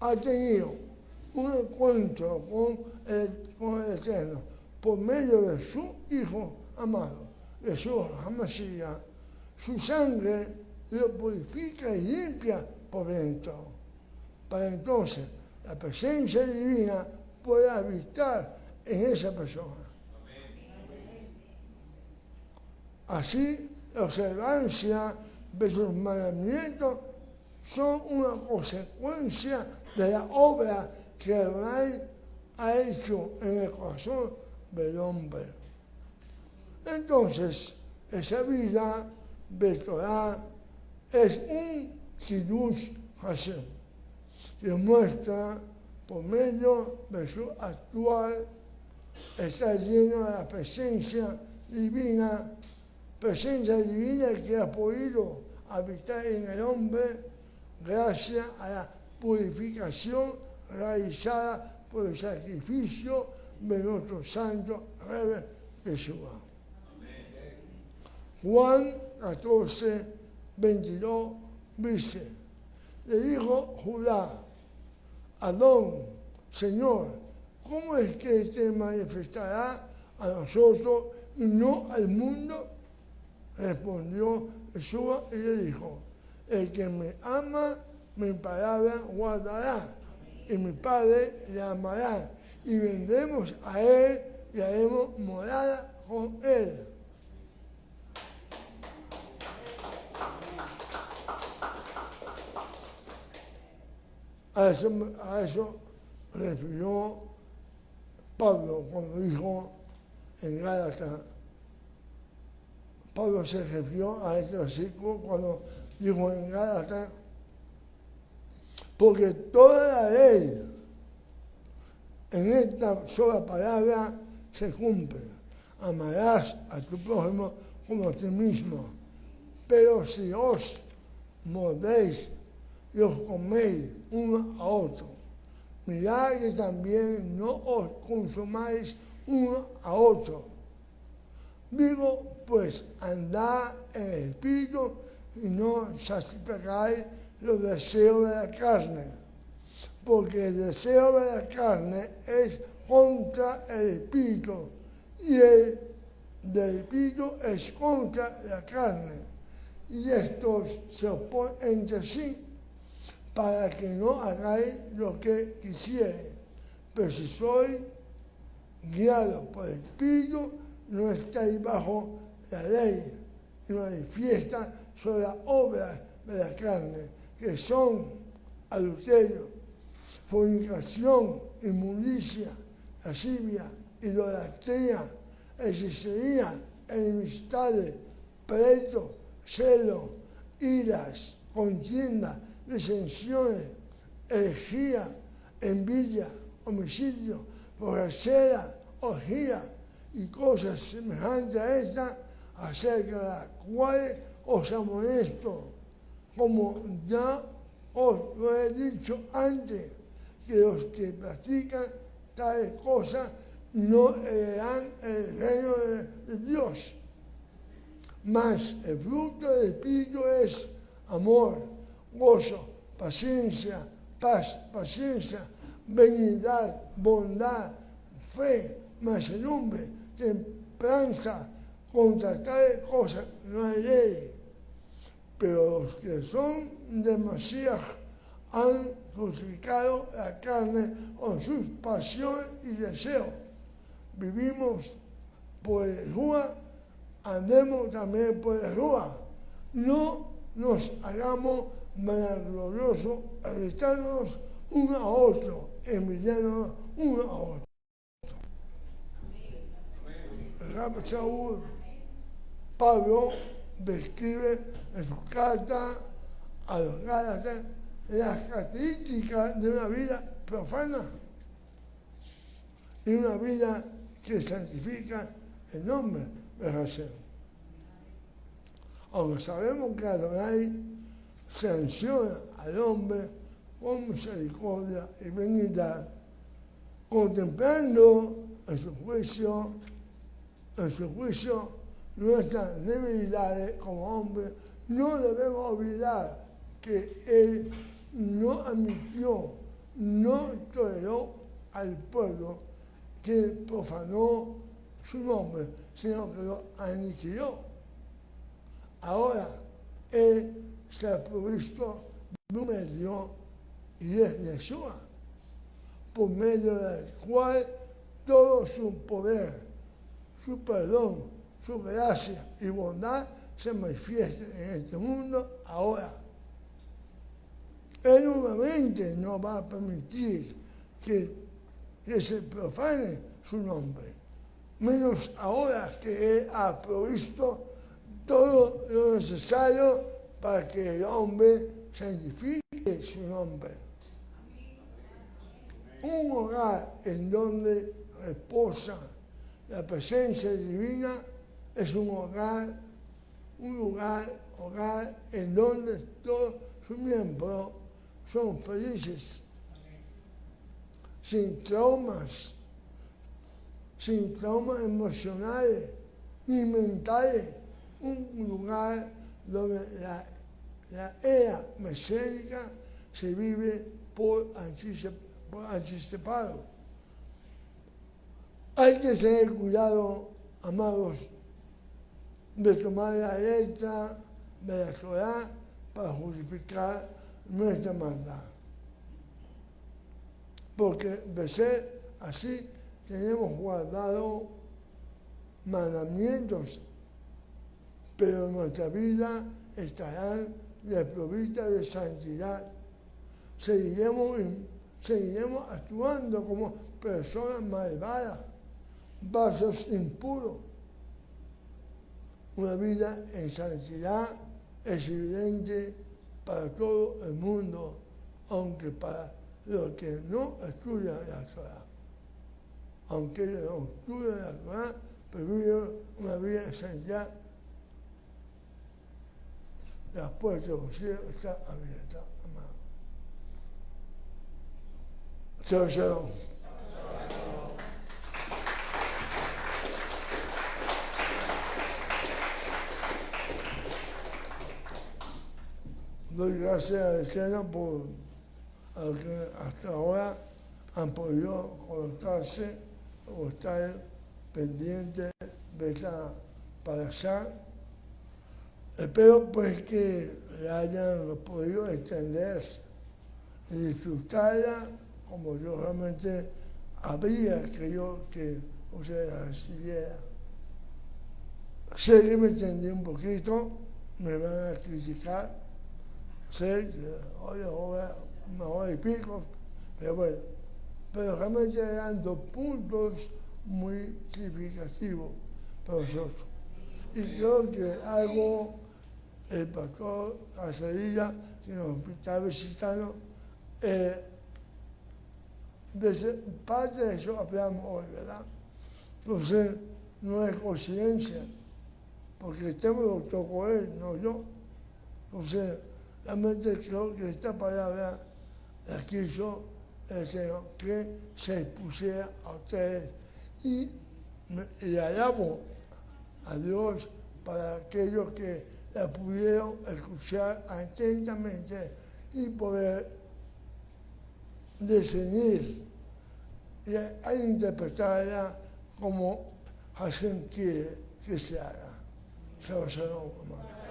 ha tenido un encuentro con el Eterno por medio de su Hijo amado, Jesús HaMashiach. Su sangre lo purifica y limpia por dentro, para entonces la presencia divina pueda habitar en esa persona. Así, la observancia de sus mandamientos son una consecuencia de la obra que Adonai ha hecho en el corazón del hombre. Entonces, esa vida de Torah es un Kiddush Hashem, que muestra por medio de su actual, está lleno de la presencia divina que ha podido habitar en el hombre gracias a la purificación realizada por el sacrificio de nuestro santo Rebbe Yeshua. Juan 14, 22 dice, le dijo Judá, Adón, Señor, ¿cómo es que te manifestará a nosotros y no al mundo? Respondió Yeshua y le dijo, el que me ama, mi palabra guardará, y mi Padre le amará, y vendremos a él y haremos morada con él. A eso refirió Pablo cuando dijo en Gálatas. Pablo se refirió a este versículo cuando dijo en Gálatas, porque toda la ley en esta sola palabra se cumple. Amarás a tu prójimo como a ti mismo. Pero si os mordéis y os coméis uno a otro, mirad que también no os consumáis uno a otro. Digo, pues andad en el espíritu y no satisfagáis los deseos de la carne, porque el deseo de la carne es contra el espíritu y el del espíritu es contra la carne, y estos se oponen entre sí para que no hagáis lo que quisierais. Pero si sois guiados por el espíritu, no estáis bajo la ley, y manifiesta sobre las obras de la carne, que son adulterio, fornicación, inmundicia, lascivia, idolatría, hechicería, enemistades, pleitos, celos, iras, contiendas, disensiones, herejía, envidia, homicidio, borrachera, orgía y cosas semejantes a estas, acerca de las cuales os amonesto, como ya os lo he dicho antes, que los que practican tales cosas no heredarán el reino de Dios. Mas el fruto del Espíritu es amor, gozo, paciencia, paz, benignidad, bondad, fe, mansedumbre, templanza. Contra tales cosas no hay ley. Pero los que son de Mashiach han crucificado la carne con sus pasiones y deseos. Vivimos por el Ruach, andemos también por el Ruach. No nos hagamos vanagloriosos, irritándonos uno a otro, envidiándonos uno a otro. El Rabbi Shaul, Pablo describe en su carta a los Gálatas las características de una vida profana y una vida que santifica el nombre de Hashem. Aunque sabemos que Adonai sanciona al hombre con misericordia y benignidad, contemplando en su juicio nuestras debilidades como hombres, no debemos olvidar que Él no admitió, no toleró al pueblo que profanó su nombre, sino que lo aniquiló. Ahora, Él se ha provisto de un medio y es Yeshua, por medio del cual todo su poder, su perdón, su gracia y bondad se manifiesta en este mundo ahora. Él nuevamente no va a permitir que se profane su nombre, menos ahora que Él ha provisto todo lo necesario para que el hombre santifique su nombre. Un hogar en donde reposa la presencia divina es un hogar en donde todos sus miembros son felices, sin traumas emocionales ni mentales, un lugar donde la era mesiánica se vive por anticipado. Hay que tener cuidado, amados, de tomar la letra de la Torá para justificar nuestra maldad. Porque de ser así, tenemos guardado mandamientos, pero nuestra vida estará desprovista de santidad. Seguiremos actuando como personas malvadas, vasos impuros. Una vida en santidad es evidente para todo el mundo, aunque para los que no estudian la Torá. Aunque ellos no estudian la Torá, pero viven una vida en santidad, la puerta del cielo está abierta, amado. Shalom. Doy gracias al Eterno por a los que hasta ahora han podido conectarse o estar pendientes de esta parashá. Espero pues que la hayan podido extender y disfrutarla como yo realmente habría querido que ustedes la recibieran. Sé que me entendí un poquito, me van a criticar, sé que hoy una hora y pico, pero bueno, pero realmente eran 2 puntos muy significativos para nosotros. Y creo que algo el pastor Casadilla, que nos está visitando, parte de eso hablamos hoy, ¿verdad? Entonces, no es coincidencia, porque el tema lo tocó él, no yo. Entonces, realmente creo que esta palabra la quiso el Señor que se expusiera a ustedes y le alabo a Dios para aquellos que la pudieron escuchar atentamente y poder discernir y interpretarla como Hashem quiere que se haga. Shalom, amado.